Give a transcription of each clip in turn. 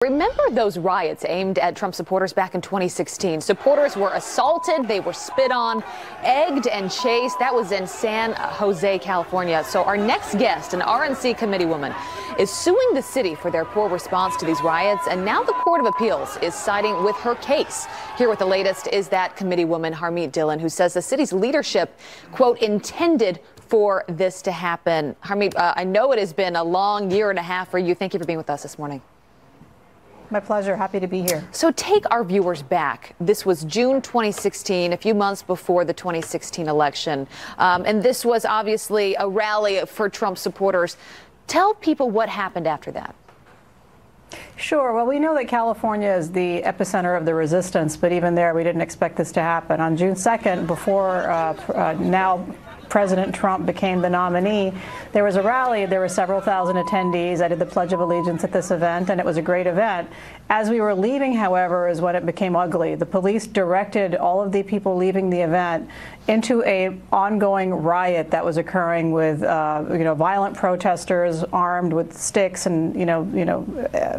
Remember those riots aimed at Trump supporters back in 2016? Supporters were assaulted, they were spit on, egged and chased. That was in San Jose, California. So our next guest, an RNC committee woman, is suing the city for their poor response to these riots. And now the Court of Appeals is siding with her case. Here with the latest is that committee woman, Harmeet Dillon, who says the city's leadership, quote, intended for this to happen. Harmeet, I know it has been a long year and a half for you. Thank you for being with us this morning. My pleasure. Happy to be here. So take our viewers back. This was June 2016, a few months before the 2016 election. And this was obviously a rally for Trump supporters. Tell people what happened after that. Sure. Well, we know that California is the epicenter of the resistance, but even there, we didn't expect this to happen. On June 2nd, before now President Trump became the nominee, there was a rally. There were several thousand attendees. I did the Pledge of Allegiance at this event, and it was a great event. As we were leaving, however, is when it became ugly. The police directed all of the people leaving the event into an ongoing riot that was occurring with, violent protesters armed with sticks and,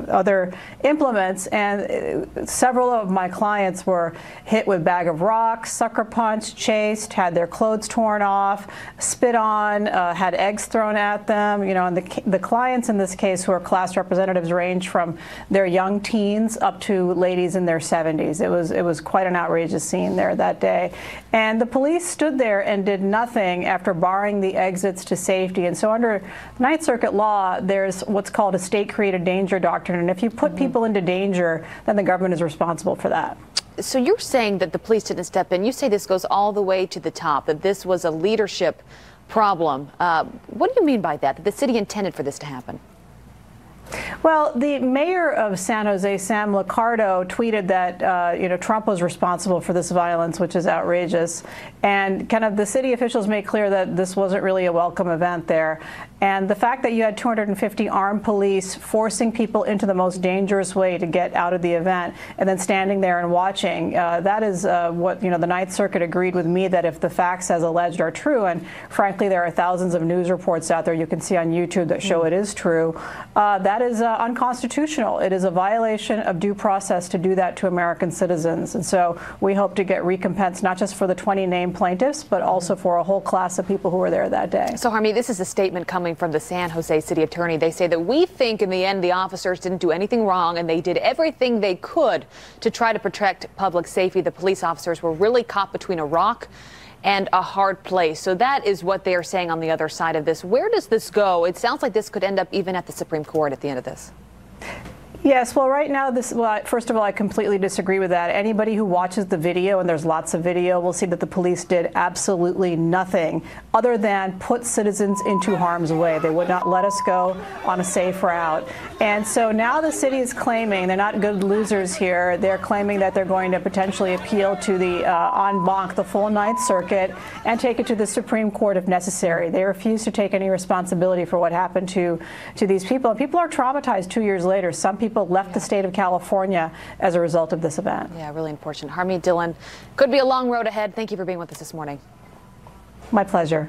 other implements. And several of my clients were hit with bag of rocks, sucker punched, chased, had their clothes torn off, spit on, had eggs thrown at them. And the clients in this case, who are class representatives, range from their young teens up to ladies in their 70s. It was quite an outrageous scene there that day. And the police stood there and did nothing after barring the exits to safety. And so under Ninth Circuit law, there's what's called a state-created danger doctrine. And if you put people into danger, then the government is responsible for that. So you're saying that the police didn't step in. You say this goes all the way to the top, that this was a leadership problem. What do you mean by that, that the city intended for this to happen? Well, the mayor of San Jose, Sam Liccardo, tweeted that Trump was responsible for this violence, which is outrageous. And kind of the city officials made clear that this wasn't really a welcome event there. And the fact that you had 250 armed police forcing people into the most dangerous way to get out of the event and then standing there and watching, that is what the Ninth Circuit agreed with me, that if the facts as alleged are true, and frankly there are thousands of news reports out there you can see on YouTube that show it is true, that is unconstitutional. It is a violation of due process to do that to American citizens. And so we hope to get recompense not just for the 20 named plaintiffs, but also for a whole class of people who were there that day. So, Harmeet, this is a statement coming from the San Jose city attorney. They say that we think in the end the officers didn't do anything wrong and they did everything they could to try to protect public safety. The police officers were really caught between a rock and a hard place. So that is what they are saying on the other side of this. Where does this go? It sounds like this could end up even at the Supreme Court at the end of this. Yes, well, right now, first of all, I completely disagree with that. Anybody who watches the video, and there's lots of video, will see that the police did absolutely nothing other than put citizens into harm's way. They would not let us go on a safe route. And so now the city is claiming, they're not good losers here, they're claiming that they're going to potentially appeal to the en banc, the full Ninth Circuit, and take it to the Supreme Court if necessary. They refuse to take any responsibility for what happened to these people. And people are traumatized 2 years later. Some people left the state of California as a result of this event. Yeah, really unfortunate. Harmeet Dillon, could be a long road ahead. Thank you for being with us this morning. My pleasure.